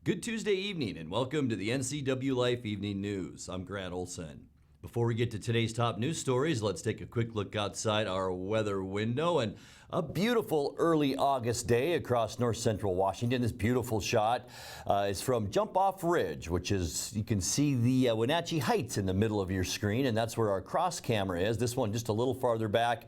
Good Tuesday evening and welcome to the NCWLIFE Evening News. I'm Grant Olson. Before we get to today's top news stories, let's take a quick look outside our weather window. And a beautiful early August day across north central Washington. This beautiful shot is from Jump Off Ridge, which is, you can see the Wenatchee Heights in the middle of your screen, and that's where our cross camera is. This one just a little farther back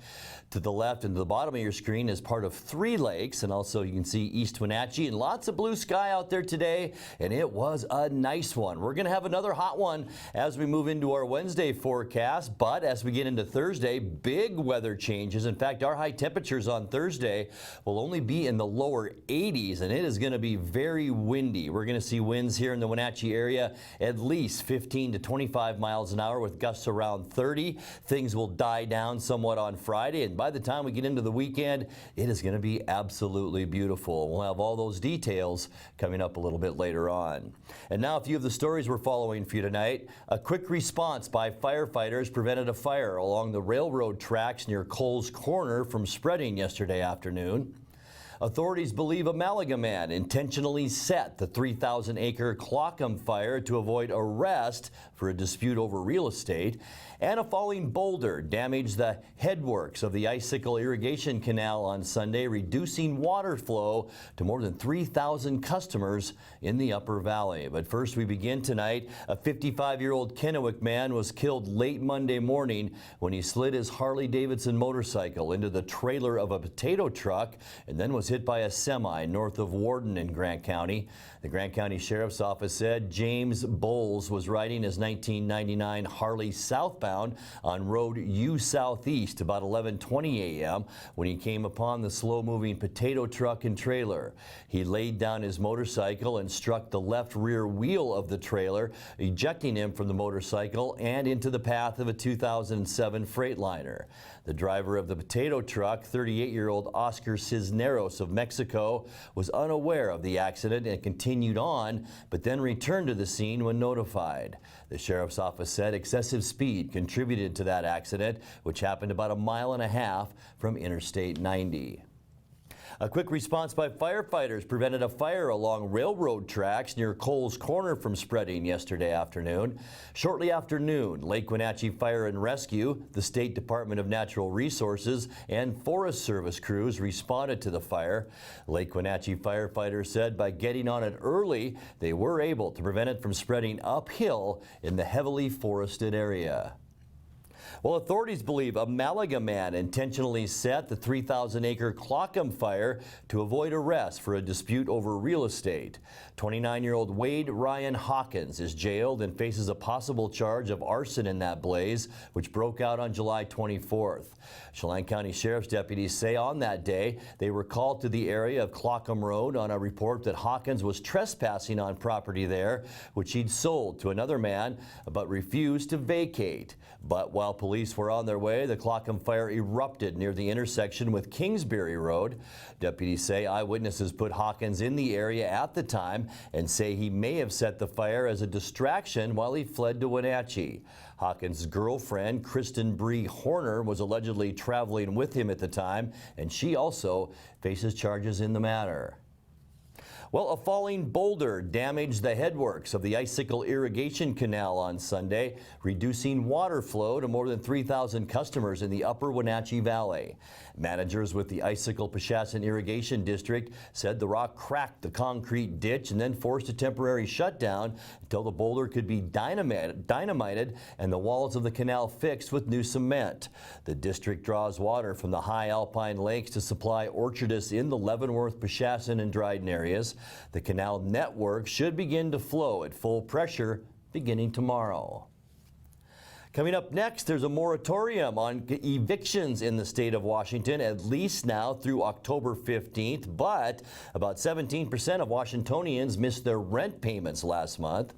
to the left and to the bottom of your screen is part of three lakes, and also you can see East Wenatchee and lots of blue sky out there today, and it was a nice one. We're going to have another hot one as we move into our Wednesday forecast, but as we get into Thursday, big weather changes. In fact, our high temperatures on Thursday will only be in the lower 80s, and it is going to be very windy. We're going to see winds here in the Wenatchee area at least 15 to 25 miles an hour with gusts around 30. Things will die down somewhat on Friday, and by the time we get into the weekend, it is going to be absolutely beautiful. We'll have all those details coming up a little bit later on. And now a few of the stories we're following for you tonight. A quick response by firefighters prevented a fire along the railroad tracks near Coles Corner from spreading yesterday afternoon. Authorities believe a Malaga man intentionally set the 3,000-acre Clockham fire to avoid arrest for a dispute over real estate. And a falling boulder damaged the headworks of the Icicle Irrigation Canal on Sunday, reducing water flow to more than 3,000 customers in the Upper Valley. But first, we begin tonight. A 55-year-old Kennewick man was killed late Monday morning when he slid his Harley-Davidson motorcycle into the trailer of a potato truck and then was hit by a semi north of Warden in Grant County. The Grant County Sheriff's Office said James Bowles was riding his 1999 Harley southbound on Road U Southeast about 11:20 a.m. when he came upon the slow-moving potato truck and trailer. He laid down his motorcycle and struck the left rear wheel of the trailer, ejecting him from the motorcycle and into the path of a 2007 Freightliner. The driver of the potato truck, 38-year-old Oscar Cisneros of Mexico, was unaware of the accident and continued on, but then returned to the scene when notified. The sheriff's office said excessive speed contributed to that accident, which happened about 1.5 miles from Interstate 90. A quick response by firefighters prevented a fire along railroad tracks near Coles Corner from spreading yesterday afternoon. Shortly after noon, Lake Wenatchee Fire and Rescue, the State Department of Natural Resources, and Forest Service crews responded to the fire. Lake Wenatchee firefighters said by getting on it early, they were able to prevent it from spreading uphill in the heavily forested area. Well, authorities believe a Malaga man intentionally set the 3,000-acre Clockham fire to avoid arrest for a dispute over real estate. 29-year-old Wade Ryan Hawkins is jailed and faces a possible charge of arson in that blaze, which broke out on July 24th. Chelan County Sheriff's deputies say on that day they were called to the area of Clockham Road on a report that Hawkins was trespassing on property there, which he'd sold to another man but refused to vacate. But while police were on their way, the Clockham fire erupted near the intersection with Kingsbury Road. Deputies say eyewitnesses put Hawkins in the area at the time and say he may have set the fire as a distraction while he fled to Wenatchee. Hawkins' girlfriend, Kristen Bree Horner, was allegedly traveling with him at the time, and she also faces charges in the matter. Well, a falling boulder damaged the headworks of the Icicle Irrigation Canal on Sunday, reducing water flow to more than 3,000 customers in the Upper Wenatchee Valley. Managers with the Icicle-Pashassan Irrigation District said the rock cracked the concrete ditch and then forced a temporary shutdown until the boulder could be dynamited and the walls of the canal fixed with new cement. The district draws water from the high alpine lakes to supply orchardists in the Leavenworth, Pashassan, and Dryden areas. The canal network should begin to flow at full pressure beginning tomorrow. Coming up next, there's a moratorium on evictions in the state of Washington, at least now through October 15th, but about 17% of Washingtonians missed their rent payments last month.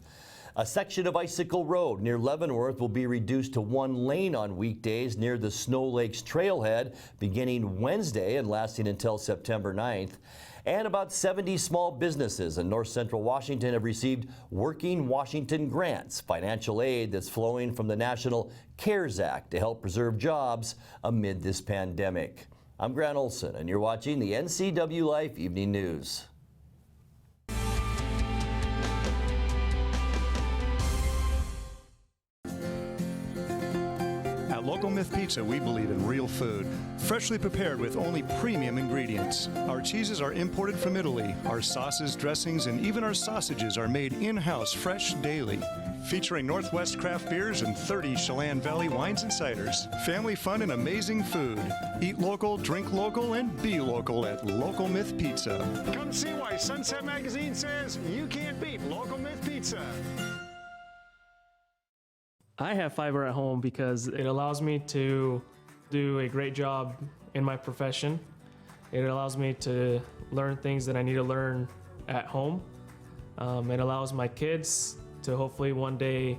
A section of Icicle Road near Leavenworth will be reduced to one lane on weekdays near the Snow Lakes Trailhead beginning Wednesday and lasting until September 9th. And about 70 small businesses in north central Washington have received Working Washington grants, financial aid that's flowing from the National CARES Act to help preserve jobs amid this pandemic. I'm Grant Olson, and you're watching the NCWLIFE Evening News. At Local Myth Pizza, we believe in real food, freshly prepared with only premium ingredients. Our cheeses are imported from Italy. Our sauces, dressings, and even our sausages are made in-house fresh daily. Featuring Northwest craft beers and 30 Chelan Valley wines and ciders. Family fun and amazing food. Eat local, drink local, and be local at Local Myth Pizza. Come see why Sunset Magazine says you can't beat Local Myth Pizza. I have fiber at home because it allows me to do a great job in my profession. It allows me to learn things that I need to learn at home. It allows my kids to hopefully one day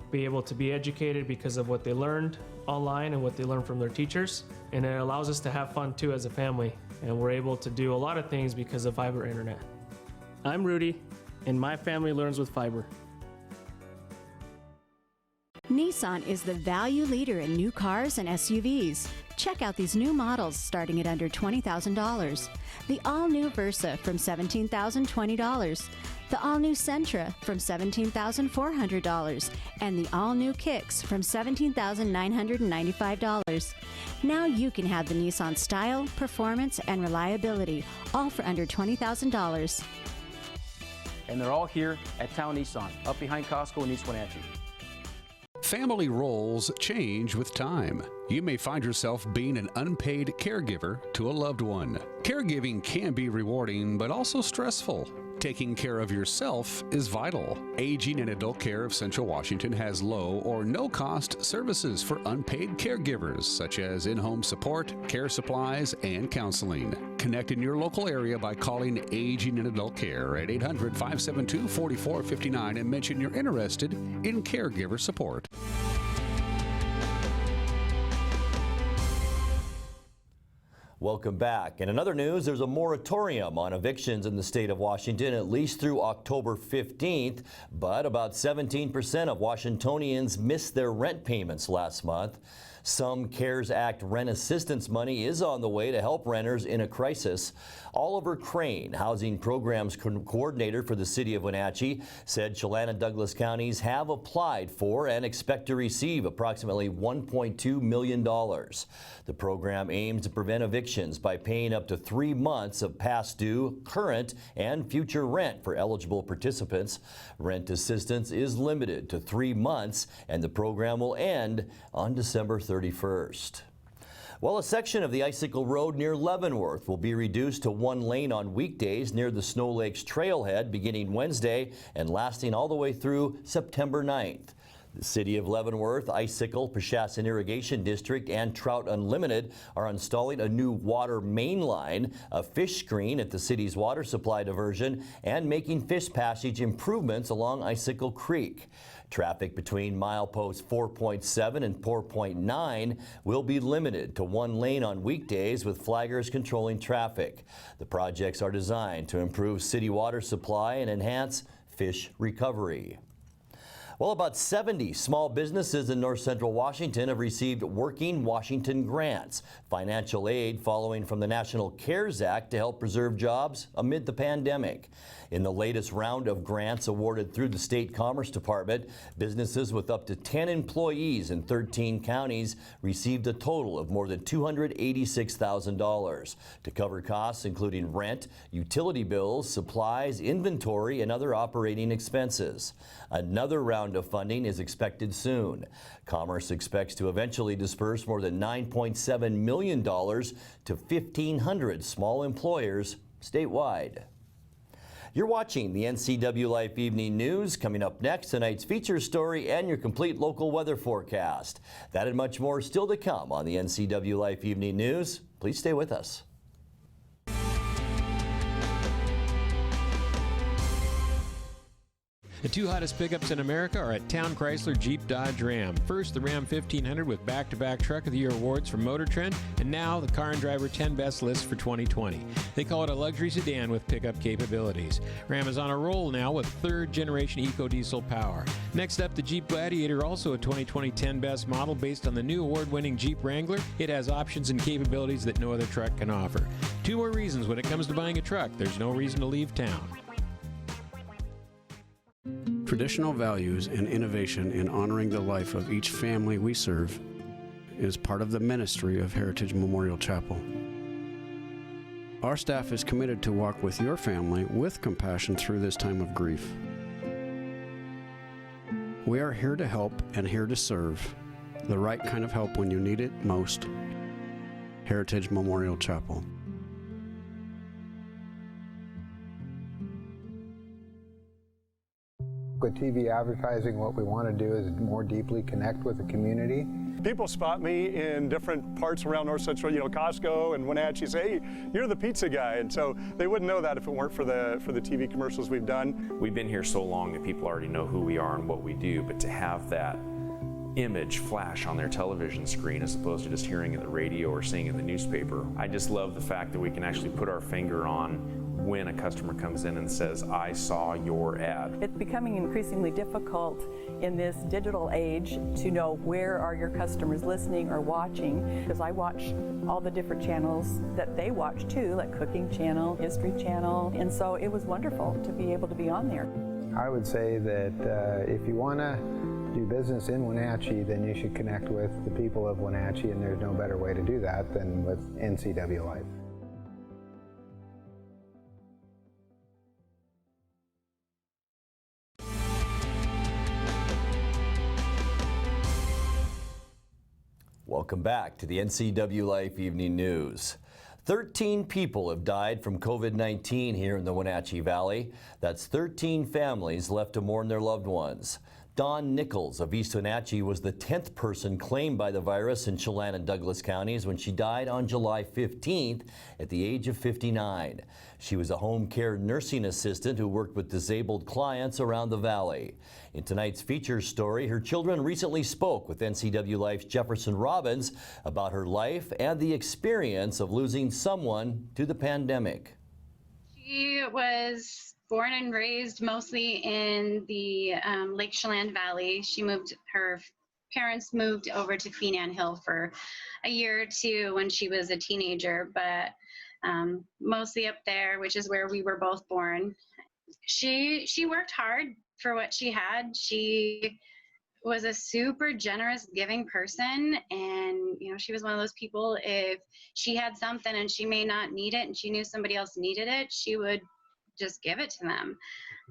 be able to be educated because of what they learned online and what they learned from their teachers. And it allows us to have fun too as a family. And we're able to do a lot of things because of fiber internet. I'm Rudy, and my family learns with fiber. Nissan is the value leader in new cars and SUVs. Check out these new models starting at under $20,000. The all-new Versa from $17,020. The all-new Sentra from $17,400. And the all-new Kicks from $17,995. Now you can have the Nissan style, performance, and reliability, all for under $20,000. And they're all here at Town Nissan, up behind Costco in East Wenatchee. Family roles change with time. You may find yourself being an unpaid caregiver to a loved one. Caregiving can be rewarding, but also stressful. Taking care of yourself is vital. Aging and Adult Care of Central Washington has low or no cost services for unpaid caregivers, such as in-home support, care supplies, and counseling. Connect in your local area by calling Aging and Adult Care at 800-572-4459 and mention you're interested in caregiver support. Welcome back. In another news, there's a moratorium on evictions in the state of Washington at least through October 15th, but about 17% of Washingtonians missed their rent payments last month. Some CARES Act rent assistance money is on the way to help renters in a crisis. Oliver Crane, Housing Programs Coordinator for the City of Wenatchee, said Chelan and Douglas counties have applied for and expect to receive approximately $1.2 million. The program aims to prevent evictions by paying up to 3 months of past due, current, and future rent for eligible participants. Rent assistance is limited to 3 months, and the program will end on December 31st. Well, a section of the Icicle Road near Leavenworth will be reduced to 1 lane on weekdays near the Snow Lakes Trailhead beginning Wednesday and lasting all the way through September 9th. The City of Leavenworth, Icicle, Peshassin Irrigation District, and Trout Unlimited are installing a new water main line, a fish screen at the city's water supply diversion, and making fish passage improvements along Icicle Creek. Traffic between mileposts 4.7 and 4.9 will be limited to 1 lane on weekdays with flaggers controlling traffic. The projects are designed to improve city water supply and enhance fish recovery. Well, about 70 small businesses in north central Washington have received Working Washington grants, financial aid following from the National CARES Act to help preserve jobs amid the pandemic. In the latest round of grants awarded through the State Commerce Department, businesses with up to 10 employees in 13 counties received a total of more than $286,000 to cover costs including rent, utility bills, supplies, inventory, and other operating expenses. Another round of funding is expected soon. Commerce expects to eventually disperse more than $9.7 million to 1,500 small employers statewide. You're watching the NCWLIFE Evening News. Coming up next, tonight's feature story and your complete local weather forecast. That and much more still to come on the NCWLIFE Evening News. Please stay with us. The 2 hottest pickups in America are at Town Chrysler Jeep Dodge Ram. First, the Ram 1500 with back-to-back Truck of the Year awards from Motor Trend, and now the Car and Driver 10 Best list for 2020. They call it a luxury sedan with pickup capabilities. Ram is on a roll now with 3rd-generation EcoDiesel power. Next up, the Jeep Gladiator, also a 2020 10 Best model based on the new award-winning Jeep Wrangler. It has options and capabilities that no other truck can offer. 2 more reasons when it comes to buying a truck. There's no reason to leave town. Traditional values and innovation in honoring the life of each family we serve is part of the ministry of Heritage Memorial Chapel. Our staff is committed to walk with your family with compassion through this time of grief. We are here to help and here to serve, the right kind of help when you need it most. Heritage Memorial Chapel. With TV advertising, what we want to do is more deeply connect with the community. People spot me in different parts around North Central, Costco and Wenatchee, say, hey, you're the pizza guy. And so they wouldn't know that if it weren't for the TV commercials we've done. We've been here so long that people already know who we are and what we do, but to have that image flash on their television screen as opposed to just hearing it on the radio or seeing it in the newspaper, I just love the fact that we can actually put our finger on when a customer comes in and says, I saw your ad. It's becoming increasingly difficult in this digital age to know where are your customers listening or watching, because I watch all the different channels that they watch too, like Cooking Channel, History Channel, and so it was wonderful to be able to be on there. I would say that if you want to do business in Wenatchee, then you should connect with the people of Wenatchee, and there's no better way to do that than with NCWLIFE. Welcome back to the NCWLIFE Evening News. 13 people have died from COVID-19 here in the Wenatchee Valley. That's 13 families left to mourn their loved ones. Dawn Nichols of East Wenatchee was the 10th person claimed by the virus in Chelan and Douglas counties when she died on July 15th at the age of 59. She was a home care nursing assistant who worked with disabled clients around the valley. In tonight's feature story, her children recently spoke with NCWLIFE's Jefferson Robbins about her life and the experience of losing someone to the pandemic. She was born and raised mostly in the Lake Chelan Valley. Her parents moved over to Feenan Hill for a year or two when she was a teenager, but mostly up there, which is where we were both born. She worked hard for what she had. She was a super generous, giving person, and she was one of those people, if she had something and she may not need it and she knew somebody else needed it, she would just give it to them,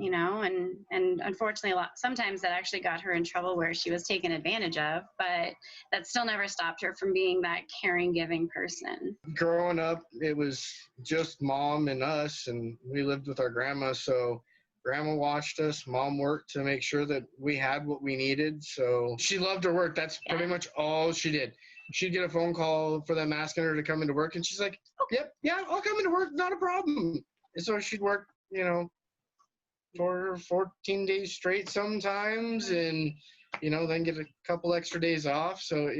and unfortunately sometimes that actually got her in trouble where she was taken advantage of, but that still never stopped her from being that caring, giving person. Growing up, it was just mom and us, and we lived with our grandma, so grandma watched us, mom worked to make sure that we had what we needed, so she loved her work. That's pretty much all she did. She'd get a phone call for them asking her to come into work, and she's like, yep, yeah, I'll come into work, not a problem. And so she'd work, for 14 days straight sometimes, and, then get a couple extra days off. So,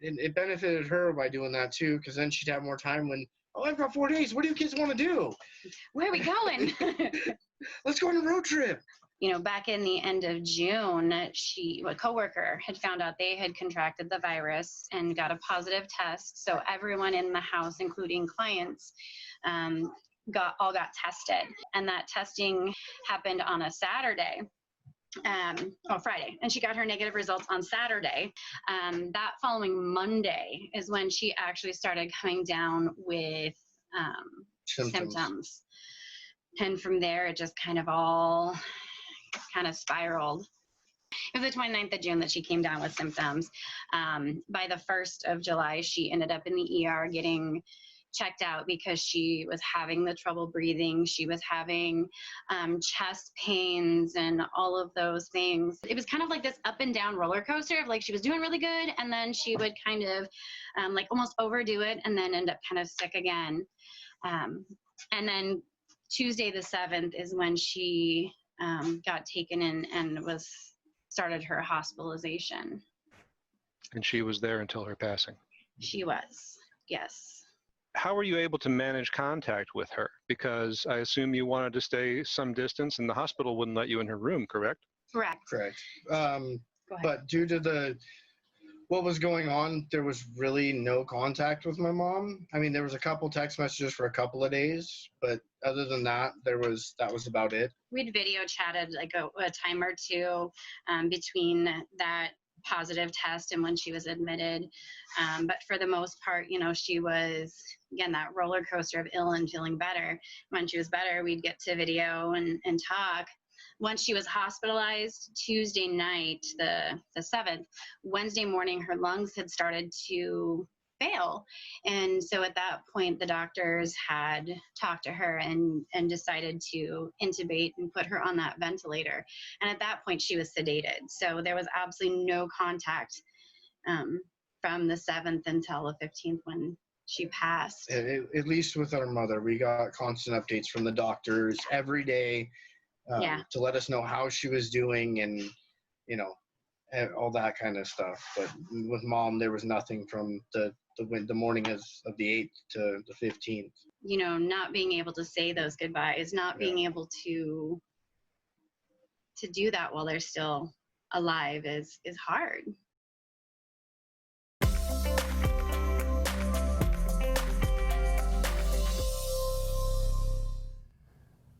it benefited her by doing that too, because then she'd have more time when, I've got 4 days. What do you kids want to do? Where are we going? Let's go on a road trip. Back in the end of June, a coworker had found out they had contracted the virus and got a positive test. So everyone in the house, including clients, got tested, and that testing happened on a Saturday. Friday, and she got her negative results on Saturday. That following Monday is when she actually started coming down with symptoms. And from there, it just kind of all spiraled. It was the 29th of June that she came down with symptoms. By the 1st of July, she ended up in the ER getting checked out because she was having the trouble breathing. She was having chest pains and all of those things. It was kind of like this up and down roller coaster of she was doing really good, and then she would kind of almost overdo it and then end up kind of sick again. And then Tuesday the 7th is when she got taken in and started her hospitalization. And she was there until her passing? She was, yes. How were you able to manage contact with her? Because I assume you wanted to stay some distance and the hospital wouldn't let you in her room, correct? Correct. But due to what was going on, there was really no contact with my mom. There was a couple text messages for a couple of days, but other than that, that was about it. We'd video chatted a time or two between that positive test and when she was admitted. But for the most part, she was, again, that roller coaster of ill and feeling better. When she was better, we'd get to video and talk. Once she was hospitalized Tuesday night, the 7th, Wednesday morning, her lungs had started to fail. And so at that point, the doctors had talked to her and decided to intubate and put her on that ventilator. And at that point, she was sedated. So there was absolutely no contact from the 7th until the 15th when she passed. At least with our mother, we got constant updates from the doctors every day to let us know how she was doing and, all that kind of stuff. But with Mom, there was nothing from the morning of the 8th to the 15th. Not being able to say those goodbyes, not being able to do that while they're still alive is hard.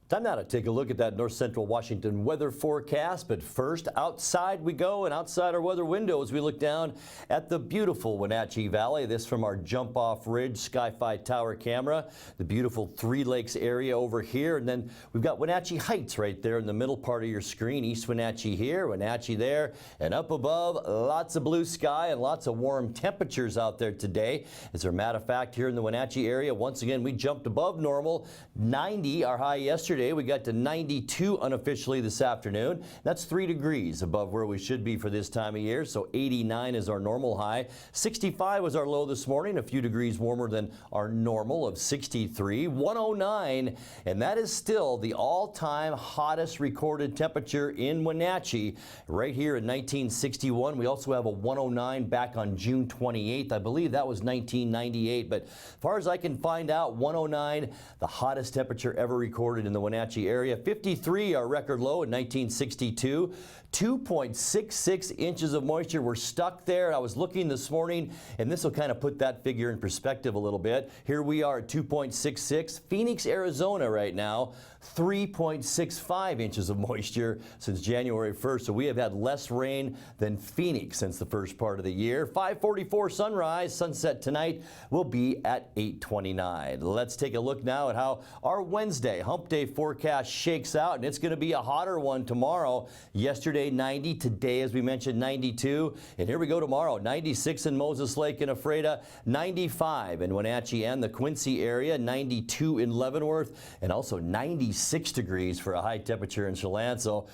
Time now to take a look at that north central Washington weather forecast. But first, outside we go, and outside our weather window as we look down at the beautiful Wenatchee Valley. This from our Jump Off Ridge Sky-Fi Tower camera. The beautiful Three Lakes area over here. And then we've got Wenatchee Heights right there in the middle part of your screen. East Wenatchee here, Wenatchee there, and up above, lots of blue sky and lots of warm temperatures out there today. As a matter of fact, here in the Wenatchee area, once again, we jumped above normal. 90, our high yesterday. We got to 92 unofficially this afternoon. That's 3 degrees above where we should be for this time of year. So 89 is our normal high. 65 was our low this morning, a few degrees warmer than our normal of 63. 109, and that is still the all-time hottest recorded temperature in Wenatchee right here in 1961. We also have a 109 back on June 28th. I believe that was 1998, but as far as I can find out, 109, the hottest temperature ever recorded in the Wenatchee area. 53, our record low in 1962. 2.66 inches of moisture. We're stuck there. I was looking this morning, and this will kind of put that figure in perspective a little bit. Here we are at 2.66. Phoenix, Arizona right now, 3.65 inches of moisture since January 1st. So we have had less rain than Phoenix since the first part of the year. 5:44 sunrise. Sunset tonight will be at 8:29. Let's take a look now at how our Wednesday Hump Day forecast shakes out, and it's going to be a hotter one tomorrow. Yesterday 90, today as we mentioned 92, and here we go tomorrow. 96 in Moses Lake and Ephrata, 95 in Wenatchee and the Quincy area, 92 in Leavenworth, and also 96 degrees for a high temperature in Chelan. So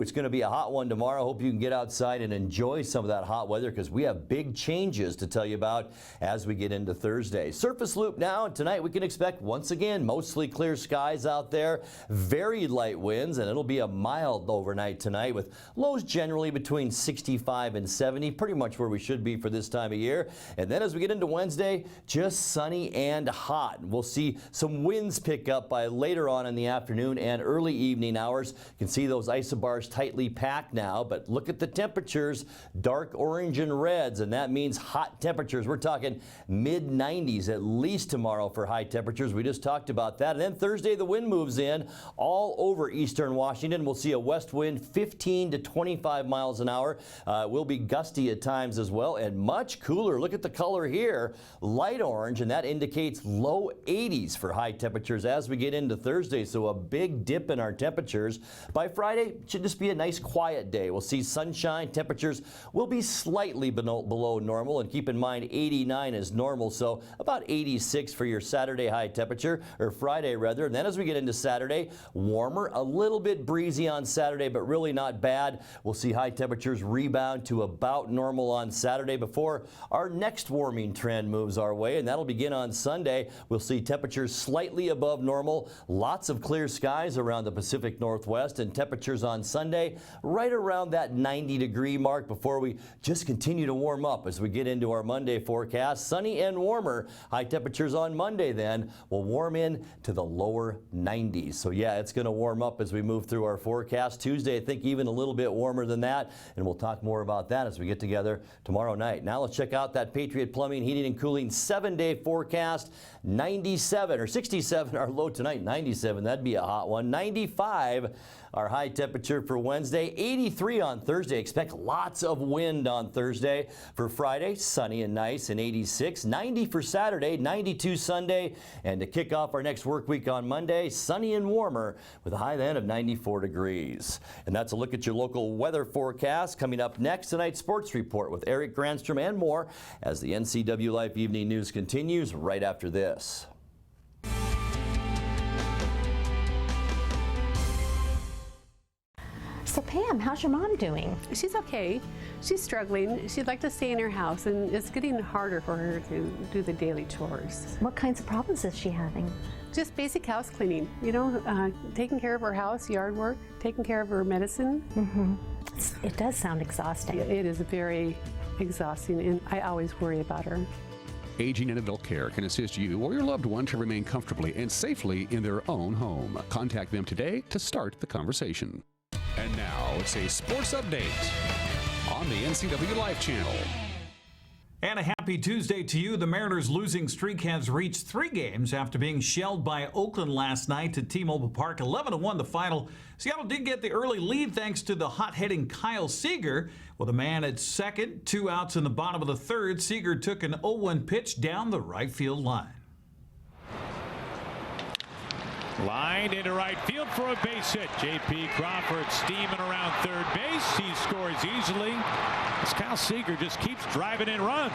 it's going to be a hot one tomorrow. Hope you can get outside and enjoy some of that hot weather because we have big changes to tell you about as we get into Thursday. Surface loop now, and tonight we can expect once again mostly clear skies out there, very light winds, and it'll be a mild overnight tonight with lows generally between 65 and 70, pretty much where we should be for this time of year. And then as we get into Wednesday, just sunny and hot. We'll see some winds pick up by later on in the afternoon and early evening hours. You can see those isobars tightly packed now, but look at the temperatures, dark orange and reds, and that means hot temperatures. We're talking mid-90s at least tomorrow for high temperatures. We just talked about that. And then Thursday, the wind moves in all over eastern Washington. We'll see a west wind 15 to 25 miles an hour. Will be gusty at times as well, and much cooler. Look at the color here, light orange, and that indicates low 80s for high temperatures as we get into Thursday. So a big dip in our temperatures. By Friday, should just be a nice quiet day. We'll see sunshine. Temperatures will be slightly below normal, and keep in mind 89 is normal, so about 86 for your Saturday high temperature, or Friday rather. And then as we get into Saturday, warmer, a little bit breezy on Saturday, but really not bad. We'll see high temperatures rebound to about normal on Saturday before our next warming trend moves our way, and that'll begin on Sunday. We'll see temperatures slightly above normal, lots of clear skies around the Pacific Northwest, and temperatures on Sunday right around that 90-degree mark before we just continue to warm up as we get into our Monday forecast. Sunny and warmer. High temperatures on Monday then will warm in to the lower 90s. So yeah, it's going to warm up as we move through our forecast. Tuesday, I think even a little bit warmer than that, and we'll talk more about that as we get together tomorrow night. Now let's check out that Patriot Plumbing, Heating and Cooling 7-day forecast. 97 or 67 our low tonight. 97, that'd be a hot one. 95 our high temperature temperature for Wednesday, 83 on Thursday. Expect lots of wind on Thursday. For Friday, sunny and nice and 86. 90 for Saturday, 92 Sunday. And to kick off our next work week on Monday, sunny and warmer with a high then of 94 degrees. And that's a look at your local weather forecast. Coming up next, tonight's sports report with Eric Granstrom and more as the NCWLIFE Evening News continues right after this. So Pam, how's your mom doing? She's okay. She's struggling. She'd like to stay in her house, and it's getting harder for her to do the daily chores. What kinds of problems is she having? Just basic house cleaning, you know, taking care of her house, yard work, taking care of her medicine. It does sound exhausting. It is very exhausting, and I always worry about her. Aging and Adult Care can assist you or your loved one to remain comfortably and safely in their own home. Contact them today to start the conversation. And now it's a sports update on the NCWLIFE channel. And a happy Tuesday to you. The Mariners' losing streak has reached 3 games after being shelled by Oakland last night at T-Mobile Park. 11-1 the final. Seattle did get the early lead thanks to the hot-hitting Kyle Seager. With a man at second, 2 outs in the bottom of the third, Seager took an 0-1 pitch down the right field line. Lined into right field for a base hit. J.P. Crawford steaming around third base. He scores easily as Kyle Seager just keeps driving in runs.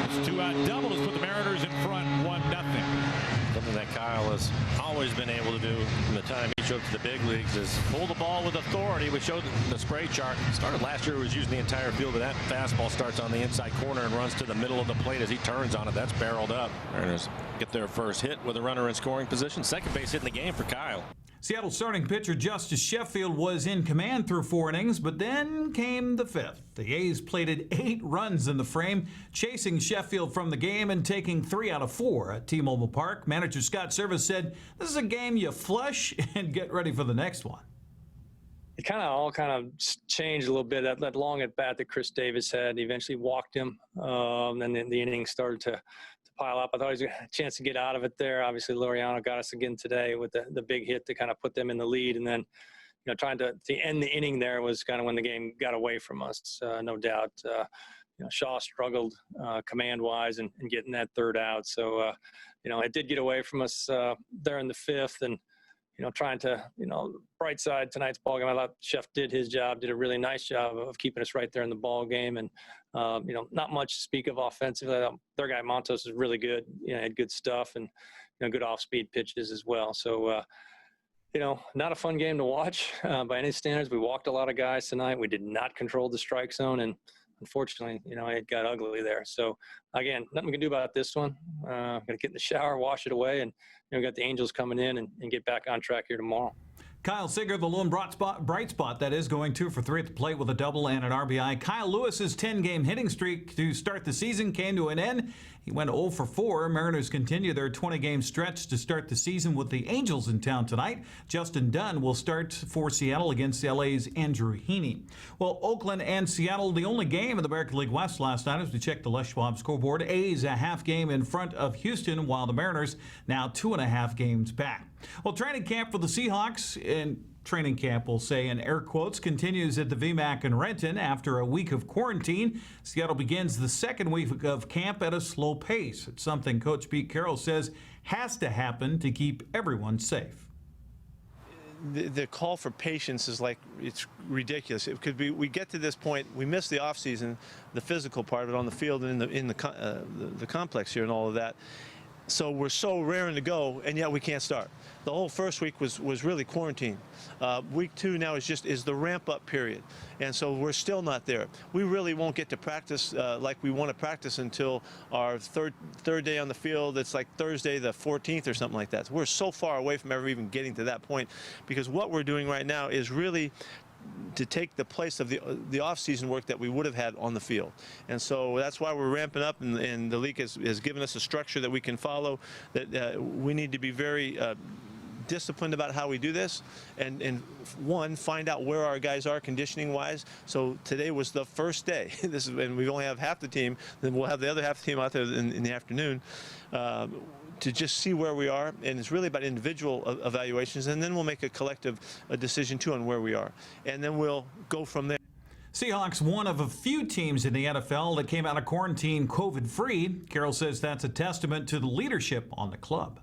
His 2-out double has put the Mariners in front 1-0. Something that Kyle has always been able to do from the time he showed up to the big leagues is pull the ball with authority, which showed the spray chart. Started last year, was using the entire field, but that fastball starts on the inside corner and runs to the middle of the plate as he turns on it. That's barreled up. Mariners get their first hit with a runner in scoring position. Second base hit in the game for Kyle. Seattle starting pitcher Justice Sheffield was in command through 4 innings, but then came the 5th. The A's plated 8 runs in the frame, chasing Sheffield from the game and taking 3 out of 4 at T-Mobile Park. Manager Scott Service said, "This is a game you flush and get ready for the next one." It all changed a little bit. That long at bat that Chris Davis had, he eventually walked him, and then the inning started to pile up. I thought he was a chance to get out of it there. Obviously, Laureano got us again today with the big hit to kind of put them in the lead, and then trying to end the inning there was kind of when the game got away from us. No doubt, Shaw struggled command-wise and getting that 3rd out. So, it did get away from us there in the 5th, and trying to, bright side tonight's ball game. I thought Chef did his job, did a really nice job of keeping us right there in the ball game. And, not much to speak of offensively. Their guy Montos is really good. Had good stuff and, good off-speed pitches as well. So, not a fun game to watch by any standards. We walked a lot of guys tonight. We did not control the strike zone. And unfortunately, it got ugly there. So, again, nothing we can do about this one. Going to get in the shower, wash it away, and we got the Angels coming in and get back on track here tomorrow. Kyle Seager, the lone bright spot, that is, going 2 for 3 at the plate with a double and an RBI. Kyle Lewis's 10-game hitting streak to start the season came to an end. He went 0 for 4. Mariners continue their 20-game stretch to start the season with the Angels in town tonight. Justin Dunn will start for Seattle against LA's Andrew Heaney. Well, Oakland and Seattle, the only game in the American League West last night as we check the Les Schwab scoreboard. A's a half game in front of Houston, while the Mariners now 2.5 games back. Well, training camp for the Seahawks, and training camp, we'll say in air quotes, continues at the VMAC in Renton after a week of quarantine. Seattle begins the 2nd week of camp at a slow pace. It's something Coach Pete Carroll says has to happen to keep everyone safe. The call for patience is it's ridiculous. It could be we get to this point, we miss the off season, the physical part of it on the field and in the complex here and all of that. So we're so raring to go, and yet we can't start. The whole first week was really quarantine. Week 2 now is the ramp-up period, and so we're still not there. We really won't get to practice like we want to practice until our third day on the field. It's like Thursday the 14th or something like that. So we're so far away from ever even getting to that point, because what we're doing right now is really to take the place of the off-season work that we would have had on the field. And so that's why we're ramping up, and the league has given us a structure that we can follow, that we need to be very disciplined about how we do this, and find out where our guys are conditioning-wise. So today was the first day. And we only have half the team, then we'll have the other half of the team out there in the afternoon. to just see where we are, and it's really about individual evaluations, and then we'll make a collective decision too on where we are, and then we'll go from there. Seahawks, one of a few teams in the NFL that came out of quarantine COVID-free. Carroll says that's a testament to the leadership on the club.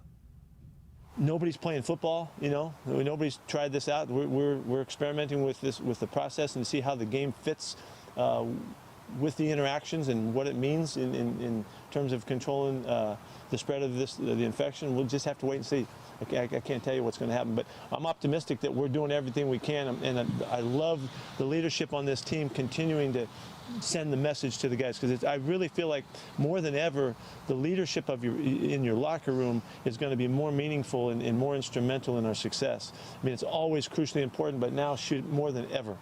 Nobody's playing football, you know. Nobody's tried this out. We're experimenting with the process and to see how the game fits with the interactions and what it means in terms of controlling the spread of the infection. We'll just have to wait and see. I can't tell you what's going to happen, but I'm optimistic that we're doing everything we can, and I love the leadership on this team continuing to send the message to the guys, because I really feel like more than ever the leadership in your locker room is going to be more meaningful and more instrumental in our success. I mean, it's always crucially important, but now more than ever.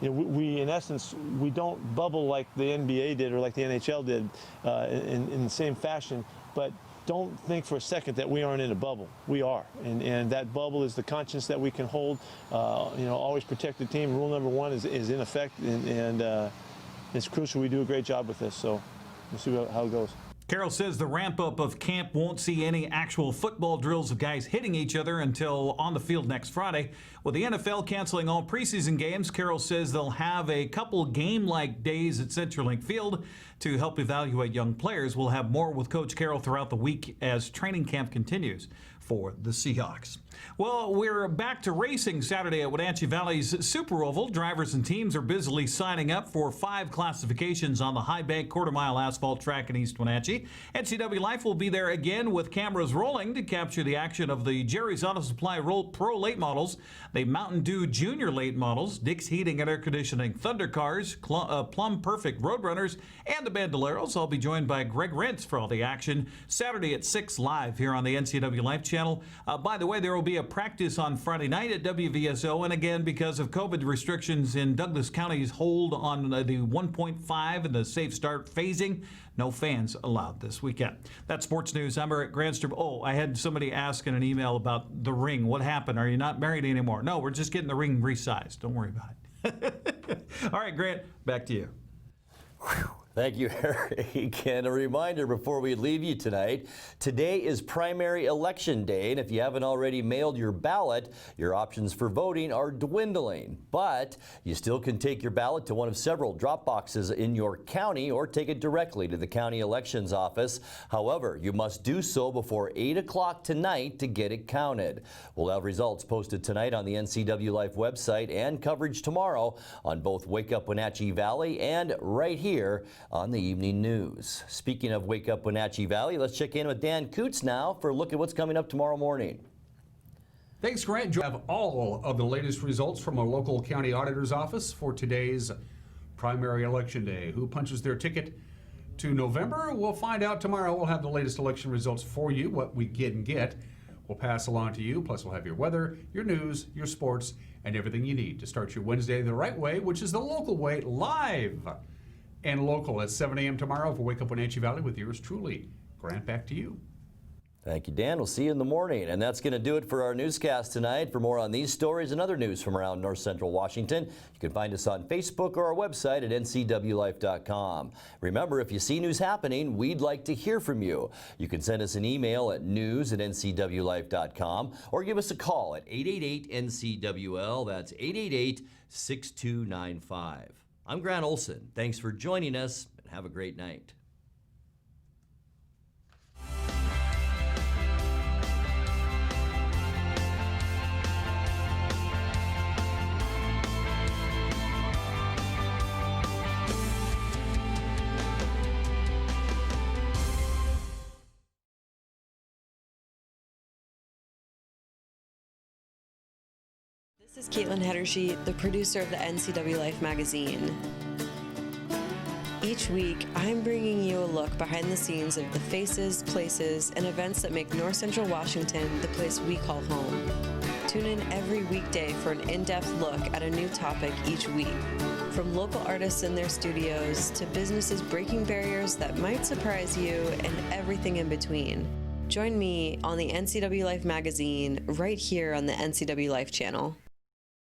You know, we in essence, we don't bubble like the NBA did or like the NHL did in the same fashion, but don't think for a second that we aren't in a bubble. We are, and that bubble is the conscience that we can hold. You know, always protect the team. Rule number one is in effect, and it's crucial we do a great job with this. So we'll see how it goes. Carroll says the ramp-up of camp won't see any actual football drills of guys hitting each other until on the field next Friday. With the NFL canceling all preseason games, Carroll says they'll have a couple game-like days at CenturyLink Field to help evaluate young players. We'll have more with Coach Carroll throughout the week as training camp continues for the Seahawks. Well, we're back to racing Saturday at Wenatchee Valley's Super Oval. Drivers and teams are busily signing up for 5 classifications on the High Bank quarter-mile asphalt track in East Wenatchee. NCWLIFE will be there again with cameras rolling to capture the action of the Jerry's Auto Supply Pro late models, the Mountain Dew Junior late models, Dick's Heating and Air Conditioning Thunder Cars, Plum Perfect Roadrunners, and the Bandoleros. I'll be joined by Greg Rentz for all the action Saturday at 6 live here on the NCWLIFE channel. By the way, there will be a practice on Friday night at WVSO, and again, because of COVID restrictions in Douglas County's hold on the 1.5 and the safe start phasing, no fans allowed this weekend. That's sports news. I'm Eric Granstrom. Oh, I had somebody ask in an email about the ring. What happened? Are you not married anymore? No, we're just getting the ring resized. Don't worry about it. All right, Grant, back to you. Whew. Thank you, Eric. And a reminder before we leave you tonight, today is primary election day, and if you haven't already mailed your ballot, your options for voting are dwindling. But you still can take your ballot to one of several drop boxes in your county or take it directly to the county elections office. However, you must do so before 8 o'clock tonight to get it counted. We'll have results posted tonight on the NCWLIFE website and coverage tomorrow on both Wake Up Wenatchee Valley and right here on the evening news. Speaking of Wake Up Wenatchee Valley, let's check in with Dan Coots now for a look at what's coming up tomorrow morning. Thanks, Grant. You have all of the latest results from a local county auditor's office for today's primary election day. Who punches their ticket to November? We'll find out tomorrow. We'll have the latest election results for you, what we can get. We'll pass along to you, plus we'll have your weather, your news, your sports, and everything you need to start your Wednesday the right way, which is the local way, live and local at 7 a.m. tomorrow for Wake Up Wenatchee Valley with yours truly. Grant, back to you. Thank you, Dan. We'll see you in the morning. And that's going to do it for our newscast tonight. For more on these stories and other news from around North Central Washington, you can find us on Facebook or our website at ncwlife.com. Remember, if you see news happening, we'd like to hear from you. You can send us an email at news@ncwlife.com or give us a call at 888-NCWL. That's 888-6295. I'm Grant Olson. Thanks for joining us, and have a great night. This is Caitlin Hedersheet, the producer of the NCWLIFE magazine. Each week, I'm bringing you a look behind the scenes of the faces, places, and events that make North Central Washington the place we call home. Tune in every weekday for an in-depth look at a new topic each week. From local artists in their studios to businesses breaking barriers that might surprise you and everything in between. Join me on the NCWLIFE magazine right here on the NCWLIFE channel.